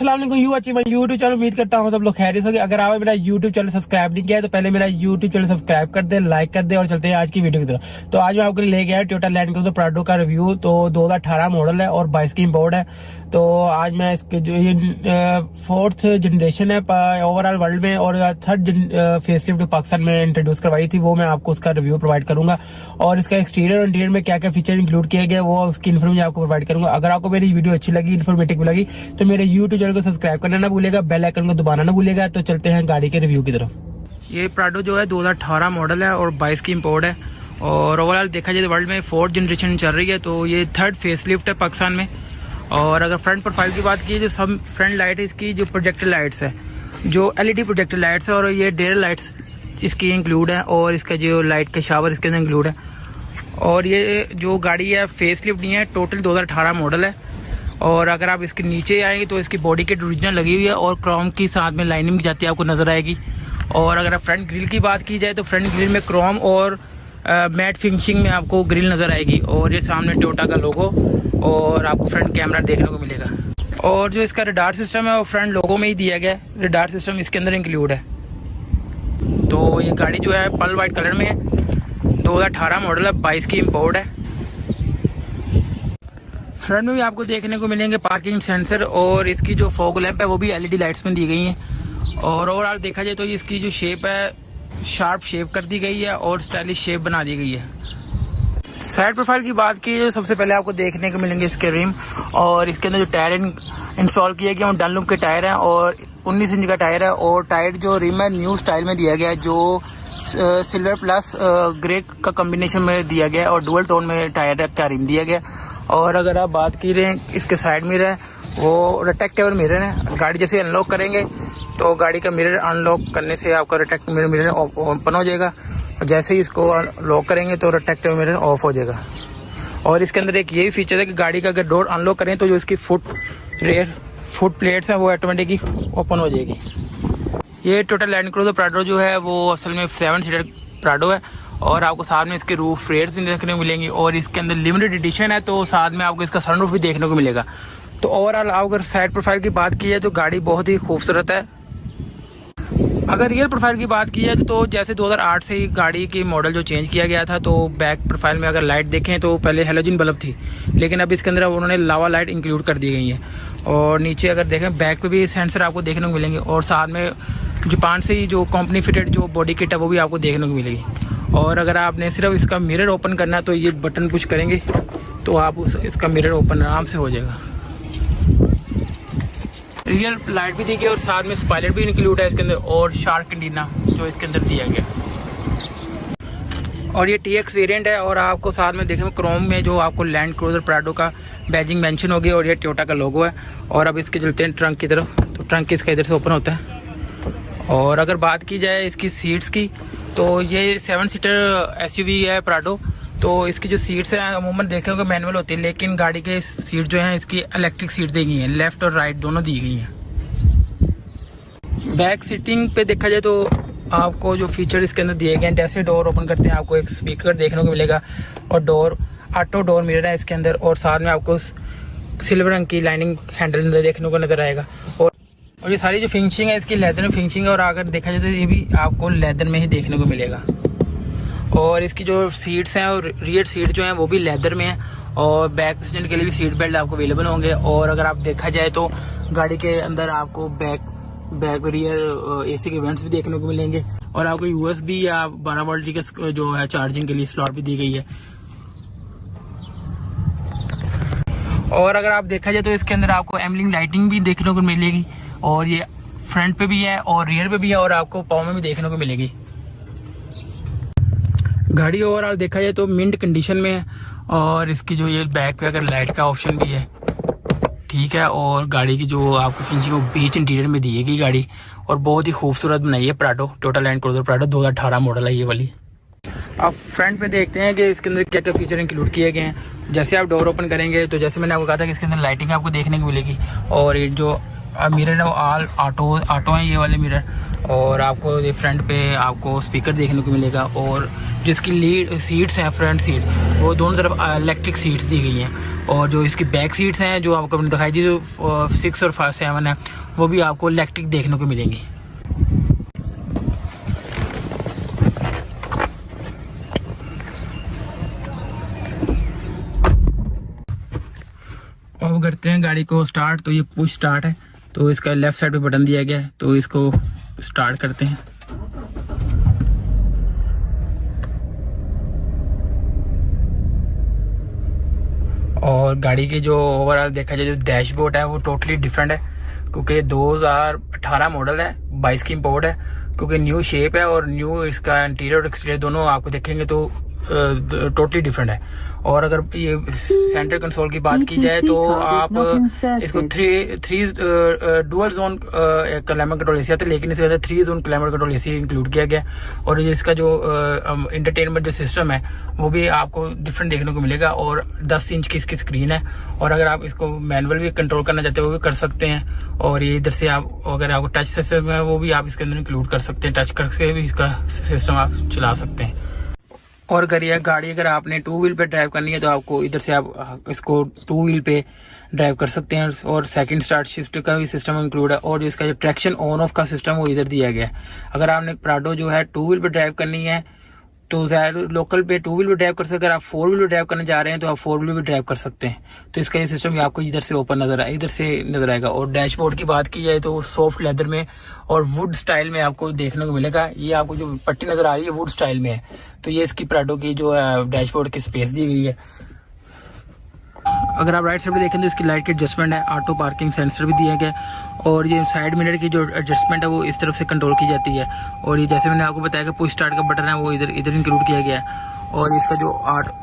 अस्सलाम वालेकुम यू अच्छी मैं यूट्यूब चैनल उम्मीद करता हूँ सब लोग खैरियत होंगे। अगर आपने मेरा यूट्यूब चैनल सब्सक्राइब नहीं किया है तो पहले मेरा यूट्यूब चैनल सब्सक्राइब कर दे, लाइक कर दे और चलते हैं आज की वीडियो की तरफ। तो आज मैं आपके लिए लेके आया टोयोटा लैंड क्रूजर प्राडो का रिव्यू। तो 2018 मॉडल है और 22 की इंपोर्ट है। तो आज मैं इसके जो ये 4th जनरेशन है ओवरऑल वर्ल्ड में और 3rd फेसलिफ्ट पाकिस्तान में इंट्रोड्यूस करवाई थी, वो मैं आपको उसका रिव्यू प्रोवाइड करूंगा। और इसका एक्सटीरियर और इंटीरियर में क्या क्या फीचर इंक्लूड किए गए वो उसकी इन्फॉर्मेशन आपको प्रोवाइड करूंगा। अगर आपको मेरी वीडियो अच्छी लगी, इन्फॉर्मेटिव लगी तो मेरे यूट्यूब चैनल को सब्सक्राइब करना ना भूलेगा, बेल आइकन को दबाना ना भूलेगा। तो चलते हैं गाड़ी के रिव्यू की तरफ। ये प्राडो जो है 2018 मॉडल है और 22 की इंपोर्ट है और ओवरऑल देखा जाए तो वर्ल्ड में 4th जनरेशन चल रही है। तो ये 3rd फेसलिफ्ट है पाकिस्तान में। और अगर फ्रंट प्रोफाइल की बात की जो सब फ्रंट लाइट है इसकी जो प्रोजेक्टर लाइट्स है, जो LED प्रोजेक्टर लाइट्स है और ये डेयर लाइट्स इसकी इंक्लूड है और इसका जो लाइट का शावर इसके अंदर इंक्लूड है। और ये जो गाड़ी है फेसलिफ्ट नहीं है, टोटल 2018 मॉडल है। और अगर आप इसके नीचे आएंगे तो इसकी बॉडी किट ओरिजिनल लगी हुई है और क्रोम की साथ में लाइनिंग भी जाती है आपको नजर आएगी। और अगर आप फ्रंट ग्रिल की बात की जाए तो फ्रंट ग्रिल में क्रोम और मैट फिनिशिंग में आपको ग्रिल नज़र आएगी। और ये सामने टोयोटा का लोगो और आपको फ्रंट कैमरा देखने को मिलेगा। और जो इसका रडार सिस्टम है वो फ्रंट लोगो में ही दिया गया है, रडार सिस्टम इसके अंदर इंक्लूड है। तो ये गाड़ी जो है पल वाइट कलर में है, 2018 मॉडल है, 22 की इंपोर्ट है। फ्रंट में भी आपको देखने को मिलेंगे पार्किंग सेंसर और इसकी जो फॉग लैंप है वो भी LED लाइट्स में दी गई हैं। और ओवरऑल देखा जाए तो इसकी जो शेप है शार्प शेप कर दी गई है और स्टाइलिश शेप बना दी गई है। साइड प्रोफाइल की बात की तो सबसे पहले आपको देखने को मिलेंगे इसके रिम और इसके अंदर जो टायर इंस्टॉल किए गए हैं डनलॉप के टायर हैं और 19 इंच का टायर है। और टायर जो रिम है न्यू स्टाइल में दिया गया है, जो सिल्वर प्लस ग्रे का कॉम्बिनेशन में दिया गया है और डुअल टोन में टायर का रिम दिया गया। और अगर आप बात की रहे हैं इसके साइड मिरर है वो रिट्रैक्टेबल मिरर है। गाड़ी जैसे अनलॉक करेंगे तो गाड़ी का मिरर अनलॉक करने से आपका रिट्रैक्टेबल मिरर ओपन हो जाएगा और जैसे ही इसको लॉक करेंगे तो रिट्रैक्टेबल मिरर ऑफ हो जाएगा। और इसके अंदर एक ये भी फीचर है कि गाड़ी का अगर डोर अनलॉक करें तो जो इसकी फुट प्लेट्स हैं वो ऑटोमेटिकली ओपन हो जाएगी। ये टोयोटा लैंड क्रूजर प्राडो जो है वो असल में 7 सीटर प्राडो है और आपको साथ में इसके रूफ रेट्स भी देखने को मिलेंगी। और इसके अंदर लिमिटेड एडिशन है तो साथ में आपको इसका सनरूफ भी देखने को मिलेगा। तो ओवरऑल अगर साइड प्रोफाइल की बात की जाए तो गाड़ी बहुत ही खूबसूरत है। अगर रियर प्रोफाइल की बात की जाए तो जैसे 2008 से ही गाड़ी की मॉडल जो चेंज किया गया था तो बैक प्रोफाइल में अगर लाइट देखें तो पहले हेलोजन बल्ब थी, लेकिन अब इसके अंदर उन्होंने लावा लाइट इंक्लूड कर दी गई है। और नीचे अगर देखें बैक पे भी सेंसर आपको देखने को मिलेंगे और साथ में जापान से ही जो कंपनी फिटेड जो बॉडी किट है वो भी आपको देखने को मिलेगी। और अगर आपने सिर्फ इसका मिरर ओपन करना है तो ये बटन पुश करेंगे तो आप इसका मिरर ओपन आराम से हो जाएगा। रियर लाइट भी दी गई और साथ में स्पॉइलर भी इंक्लूड है इसके अंदर और शार्क एंटीना जो इसके अंदर दिया गया। और ये TX वेरिएंट है और आपको साथ में देखें क्रोम में जो आपको लैंड क्रूजर प्राडो का बैजिंग मेंशन होगी और ये टोयोटा का लोगो है। और अब इसके चलते हैं ट्रंक की तरफ, तो ट्रंक इसका इधर से ओपन होता है। और अगर बात की जाए इसकी सीट्स की तो ये 7 सीटर SUV है प्राडो। तो इसकी जो सीट्स हैं अमूमन देखे होंगे मैनुअल होती है, लेकिन गाड़ी के सीट जो हैं इसकी इलेक्ट्रिक सीट दी गई हैं, लेफ्ट और राइट दोनों दी गई हैं। बैक सीटिंग पे देखा जाए तो आपको जो फीचर इसके अंदर दिए गए हैं, जैसे डोर ओपन करते हैं आपको एक स्पीकर देखने को मिलेगा और ऑटो डोर मिरर है इसके अंदर और साथ में आपको सिल्वर रंग की लाइनिंग हैंडल देखने को नजर आएगा। और ये सारी जो फिनिशिंग है इसकी लेदर में फिनिशिंग है और अगर देखा जाए तो ये भी आपको लेदर में ही देखने को मिलेगा। और इसकी जो सीट्स हैं और रियर सीट जो हैं वो भी लेदर में है और बैक पैसेंजर के लिए भी सीट बेल्ट आपको अवेलेबल होंगे। और अगर आप देखा जाए तो गाड़ी के अंदर आपको बैक रियर AC के वेंट्स भी देखने को मिलेंगे और आपको USB या 12 वोल्ट की जो है चार्जिंग के लिए स्लॉट भी दी गई है। और अगर आप देखा जाए तो इसके अंदर आपको एम्बलिंग लाइटिंग भी देखने को मिलेगी और ये फ्रंट पे भी है और रियर पे भी है और आपको पाँव में भी देखने को मिलेगी। गाड़ी ओवरऑल देखा जाए तो मिंट कंडीशन में है और इसकी जो ये बैक पे अगर लाइट का ऑप्शन भी है ठीक है। और गाड़ी की जो आपको फिनिशिंग वो बीच इंटीरियर में दी गई गाड़ी और बहुत ही खूबसूरत बनाई है Prado, Toyota land cruiser Prado 2018 model है ये वाली। आप फ्रंट पे देखते हैं कि इसके अंदर क्या क्या फीचर इंक्लूड किए गए हैं। जैसे आप डोर ओपन करेंगे तो जैसे मैंने आपको कहा था कि इसके अंदर लाइटिंग आपको देखने को मिलेगी और ये जो मिरर है वो ऑल ऑटो है ये वाले मिरर। और आपको ये फ्रंट पे आपको स्पीकर देखने को मिलेगा और जिसकी लीड सीट्स हैं फ्रंट सीट, वो दोनों तरफ इलेक्ट्रिक सीट्स दी गई हैं। और जो इसकी बैक सीट्स हैं जो आपको दिखाई दी, जो 6 और 7 है, वो भी आपको इलेक्ट्रिक देखने को मिलेंगी। अब करते हैं गाड़ी को स्टार्ट। तो ये पुश स्टार्ट है, तो इसका लेफ्ट साइड पे बटन दिया गया है, तो इसको स्टार्ट करते हैं। और गाड़ी की जो ओवरऑल देखा जाए, जो डैशबोर्ड है वो टोटली डिफरेंट है, क्योंकि 2018 मॉडल है, 22 की इंपोर्ट है, क्योंकि न्यू शेप है और न्यू इसका इंटीरियर और एक्सटीरियर दोनों आपको देखेंगे तो टोटली डिफरेंट है। और अगर ये सेंटर कंसोल की बात की जाए तो आप इसको three dual zone climate control AC आता है, लेकिन इसके अंदर 3 zone climate control AC include किया गया। और इसका जो इंटरटेनमेंट जो सिस्टम है वो भी आपको डिफरेंट देखने को मिलेगा। और 10 इंच की इसकी स्क्रीन है, और अगर आप इसको मैनुअल भी कंट्रोल करना चाहते हो वो भी कर सकते हैं। और ये इधर से आप अगर आपको टच सिस्टम है वो भी आप इसके अंदर इंक्लूड कर सकते हैं, टच करके भी इसका सिस्टम आप चला सकते हैं। और अगर यह गाड़ी अगर आपने 2 व्हील पे ड्राइव करनी है तो आपको इधर से आप इसको 2 व्हील पे ड्राइव कर सकते हैं। और सेकंड स्टार्ट शिफ्ट का भी सिस्टम इंक्लूड है। और जो इसका जो ट्रैक्शन ऑन ऑफ का सिस्टम वो इधर दिया गया है। अगर आपने प्राडो जो है 2 व्हील पे ड्राइव करनी है तो लोकल पे 2 व्हील पे ड्राइव कर सकते हैं। अगर आप 4 व्हील पे ड्राइव करने जा रहे हैं तो आप 4 व्हील पे ड्राइव कर सकते हैं। तो इसका ये सिस्टम भी आपको इधर से ओपन इधर से नजर आएगा। और डैशबोर्ड की बात की जाए तो सॉफ्ट लेदर में और वुड स्टाइल में आपको देखने को मिलेगा। ये आपको जो पट्टी नजर आ रही है वुड स्टाइल में है। तो ये इसकी प्राडो की जो डैशबोर्ड की स्पेस दी गई है। अगर आप राइट साइड पे देखें तो इसकी लाइट की एडजस्टमेंट है, ऑटो पार्किंग सेंसर भी दिया गया। और ये साइड मिरर की जो एडजस्टमेंट है वो इस तरफ से कंट्रोल की जाती है। और ये जैसे मैंने आपको बताया कि पुश स्टार्ट का बटन है वो इधर इंक्लूड किया गया है। और इसका जो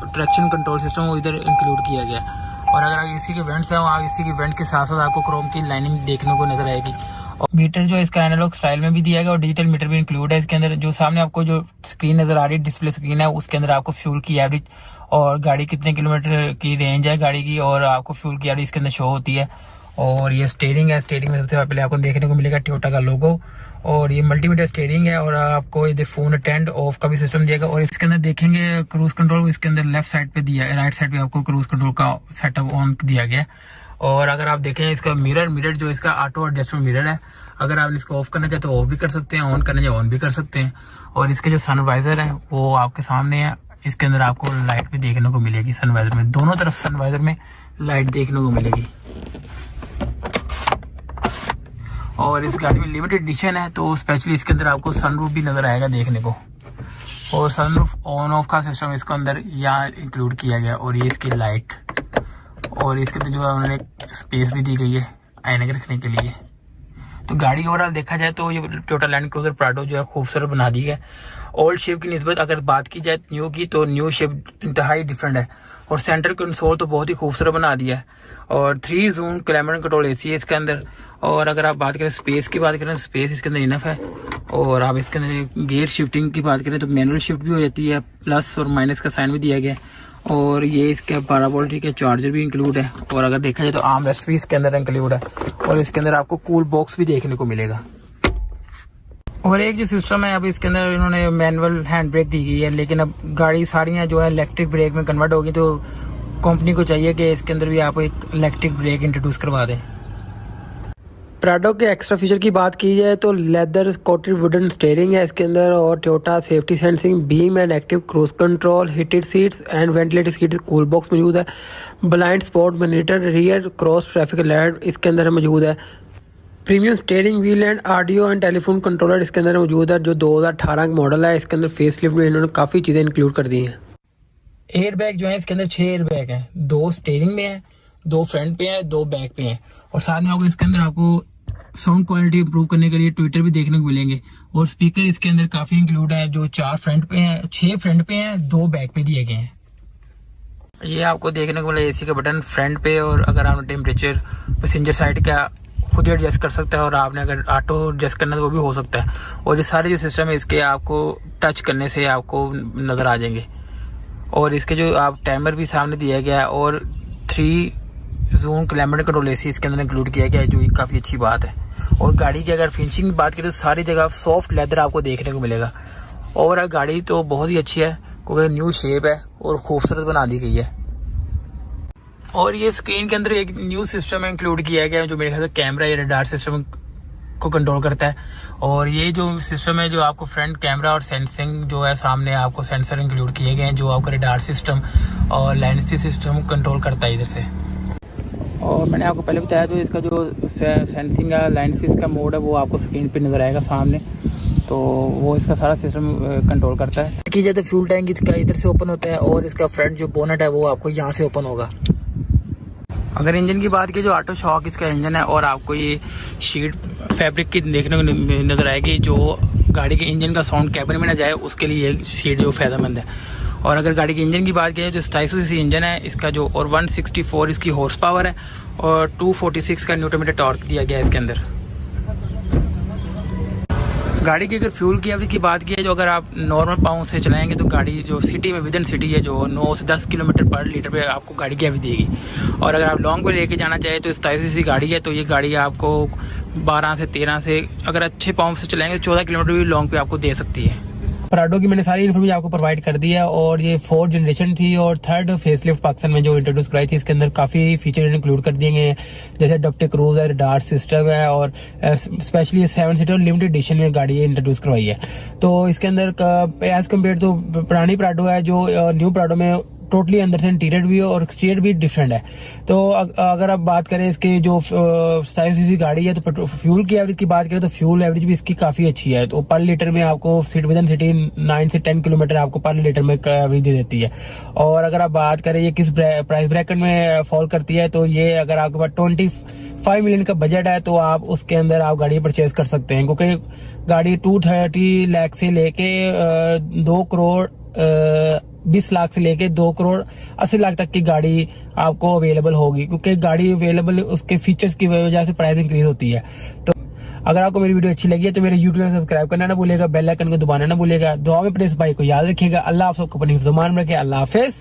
ट्रैक्शन कंट्रोल सिस्टम वो इधर इंक्लूड किया गया। और अगर आप इसी के वेंट्स हैं, आप इसी के वेंट के साथ साथ आपको क्रोम की लाइनिंग देखने को नजर आएगी। और मीटर जो इसका एनालॉग स्टाइल में भी दिया गया और डिजिटल मीटर भी इंक्लूड है इसके अंदर। जो सामने आपको जो स्क्रीन नजर आ रही है, डिस्प्ले स्क्रीन है, उसके अंदर आपको फ्यूल की एवरेज और गाड़ी कितने किलोमीटर की रेंज है गाड़ी की, और आपको फ्यूल की एवरेज इसके अंदर शो होती है। और ये स्टीयरिंग है, स्टीयरिंग में सबसे पहले आपको देखने को मिलेगा टोयोटा का लोगो। और ये मल्टीमीडिया स्टीयरिंग है। और आपको इधर फोन अटेंड ऑफ का भी सिस्टम दिएगा। और इसके अंदर देखेंगे क्रूज कंट्रोल इसके अंदर लेफ्ट साइड पे दिया है, राइट साइड पे आपको क्रूज कंट्रोल का सेटअप ऑन दिया गया। और अगर आप देखें इसका मिरर जो इसका ऑटो एडजस्टमेंट मिरर है, अगर आप इसको ऑफ करना चाहते हो ऑफ भी कर सकते हैं, ऑन करना चाहे ऑन भी कर सकते हैं। और इसके जो सनवाइजर है वो आपके सामने है। इसके अंदर आपको लाइट भी देखने को मिलेगी सनवाइजर में, दोनों तरफ सनवाइजर में लाइट देखने को मिलेगी। और इस गाड़ी में लिमिटेड एडिशन है तो स्पेशली इसके अंदर आपको सनरूफ भी नजर आएगा देखने को। और सनरूफ ऑन ऑफ का सिस्टम इसके अंदर यहाँ इंक्लूड किया गया। और ये इसकी लाइट, और इसके अंदर जो है उन्होंने स्पेस भी दी गई है आईने रखने के लिए। तो गाड़ी ओवरऑल देखा जाए तो ये टोयोटा लैंड क्रूजर प्राडो जो है खूबसूरत बना दी है। ओल्ड शेप की निस्बत अगर बात की जाए न्यू की, तो न्यू शेप इंतहाई डिफरेंट है। और सेंटर कंसोल तो बहुत ही खूबसूरत बना दिया है। और 3 जोन क्लाइमेट कंट्रोल एसी है इसके अंदर। और अगर आप बात करें स्पेस की बात करें, स्पेस इसके अंदर इनफ है। और आप इसके अंदर गियर शिफ्टिंग की बात करें तो मैनुअल शिफ्ट भी हो जाती है, प्लस और माइनस का साइन भी दिया गया है। और ये इसके 12 वोल्ट के चार्जर भी इंक्लूड है। और अगर देखा जाए तो आर्म रेस्ट भी इसके अंदर इंक्लूड है। और इसके अंदर आपको कूल बॉक्स भी देखने को मिलेगा। और एक जो सिस्टम है, अब इसके अंदर इन्होंने मैनुअल हैंड ब्रेक दी गई है, लेकिन अब गाड़ी सारी जो है इलेक्ट्रिक ब्रेक में कन्वर्ट होगी। तो कंपनी को चाहिए कि इसके अंदर भी आप एक इलेक्ट्रिक ब्रेक इंट्रोड्यूस करवा दें। प्राडो के एक्स्ट्रा फीचर की बात की जाए तो लेदर कोटेड वुडन स्टीयरिंग है इसके अंदर। और Toyota safety sensing beam and active cruise control, heated seats and ventilated seats, cool box मौजूद है। Blind spot monitor, rear cross traffic light इसके अंदर मौजूद है। Premium steering wheel and audio and telephone controller इसके अंदर मौजूद है, जो 2018 का मॉडल है। इसके अंदर फेस लिफ्ट में इन्होंने काफ़ी चीज़ें इंक्लूड कर दी हैं। एयर बैग जो है इसके अंदर 6 एयर बैग हैं, 2 स्टीयरिंग में है, 2 फ्रंट पे है, 2 बैक पे है। और साथ में आपको इसके अंदर आपको साउंड क्वालिटी इंप्रूव करने के लिए ट्विटर भी देखने को मिलेंगे। और स्पीकर इसके अंदर काफी इंक्लूड है, जो 4 फ्रंट पे हैं, 6 फ्रंट पे हैं, 2 बैक पे दिए गए हैं। ये आपको देखने को मिला एसी का बटन फ्रंट पे। और अगर आपने टेम्परेचर पैसेंजर साइड का खुद ही एडजस्ट कर सकता है, और आपने अगर ऑटो एडजस्ट करना है तो वो भी हो सकता है। और ये सारे जो सिस्टम है इसके आपको टच करने से आपको नजर आ जाएंगे। और इसके जो आप टाइमर भी सामने दिया गया है। और 3 जोन क्लाइमेट कंट्रोल एसी इसके अंदर इंक्लूड किया गया है, जो काफी अच्छी बात है। और गाड़ी की अगर फिनिशिंग की बात करें तो सारी जगह सॉफ्ट लेदर आपको देखने को मिलेगा। ओवरऑल गाड़ी तो बहुत ही अच्छी है। क्योंकि न्यू शेप है और खूबसूरत बना दी गई है। और ये स्क्रीन के अंदर एक न्यू सिस्टम इंक्लूड किया गया है जो मेरे ख्याल से कैमरा या रडार सिस्टम को कंट्रोल करता है। और ये जो सिस्टम है जो आपको फ्रंट कैमरा और सेंसिंग जो है सामने आपको सेंसर इंक्लूड किए गए हैं जो आपका रडार सिस्टम और लेंस सिस्टम कंट्रोल करता है इधर से। और मैंने आपको पहले बताया जो इसका जो सेंसिंग का लेंस का मोड है वो आपको स्क्रीन पे नज़र आएगा सामने, तो वो इसका सारा सिस्टम कंट्रोल करता है। की जाए तो फ्यूल टैंक इसका इधर से ओपन होता है और इसका फ्रंट जो बोनट है वो आपको यहाँ से ओपन होगा। अगर इंजन की बात की जो ऑटो शॉक इसका इंजन है और आपको ये शीट फैब्रिक की देखने को नज़र आएगी जो गाड़ी के इंजन का साउंड कैबिन में ना जाए उसके लिए ये शीट जो फ़ायदेमंद है। और अगर गाड़ी के इंजन की बात की जो 2700 सीसी इंजन है इसका जो और 164 इसकी हॉर्स पावर है और 246 का न्यूटन मीटर टॉर्क दिया गया है इसके अंदर। गाड़ी की अगर फ्यूल की एवरेज की बात की है जो अगर आप नॉर्मल पाँव से चलाएंगे तो गाड़ी जो सिटी में विद इन सिटी है जो 9 से 10 किलोमीटर पर लीटर पे आपको गाड़ी की एवरेज देगी। और अगर आप लॉन्ग पे लेके जाना चाहे तो 27 सीसी गाड़ी है तो ये गाड़ी आपको 12 से 13 से अगर अच्छे पाँव से चलाएंगे 14 किलोमीटर भी लॉन्ग पे आपको दे सकती है। प्राडो की मैंने सारी इन्फॉर्मेशन आपको प्रोवाइड कर दी है और ये 4th जनरेशन थी और 3rd फेसलिफ्ट पाकिस्तान में जो इंट्रोड्यूस कराई थी इसके अंदर काफी फीचर इंक्लूड कर दिए गए हैं जैसे अडॉप्टिव क्रूज है, रडार सिस्टम है और स्पेशली 7 सीटर लिमिटेड एडिशन में गाड़ी इंट्रोड्यूस करवाई है। तो इसके अंदर एज कम्पेयर तो पुरानी प्राडो है जो न्यू प्राडो में टोटली अंदर से इंटीरियर भी और एक्सटीरियर भी डिफरेंट है। तो अगर आप बात करें इसके जो 27 सीसी गाड़ी है तो फ्यूल की एवरेज की बात करें तो फ्यूल एवरेज भी इसकी काफी अच्छी है। तो पर लीटर में आपको विद इन सिटी 9 से 10 किलोमीटर आपको पर लीटर में एवरेज दे देती है। और अगर आप बात करें ये किस प्राइस ब्रैकेट में फॉल करती है तो ये अगर आपके पास 25 मिलियन का बजट है तो आप उसके अंदर आप गाड़ी परचेज कर सकते हैं क्योंकि गाड़ी 230 लाख से लेके 2 करोड़ 20 लाख से लेके 2 करोड़ 80 लाख तक की गाड़ी आपको अवेलेबल होगी क्योंकि गाड़ी अवेलेबल उसके फीचर्स की वजह से प्राइस इंक्रीज होती है। तो अगर आपको मेरी वीडियो अच्छी लगी है तो मेरे यूट्यूब चैनल सब्सक्राइब करना ना भूलिएगा, बेल आइकन को दबाना ना भूलिएगा। दुआ में अपने इस भाई को याद रखिएगा। अल्लाह आप सबको अपनी ज़ुबान में रखे। अल्लाह हाफिज।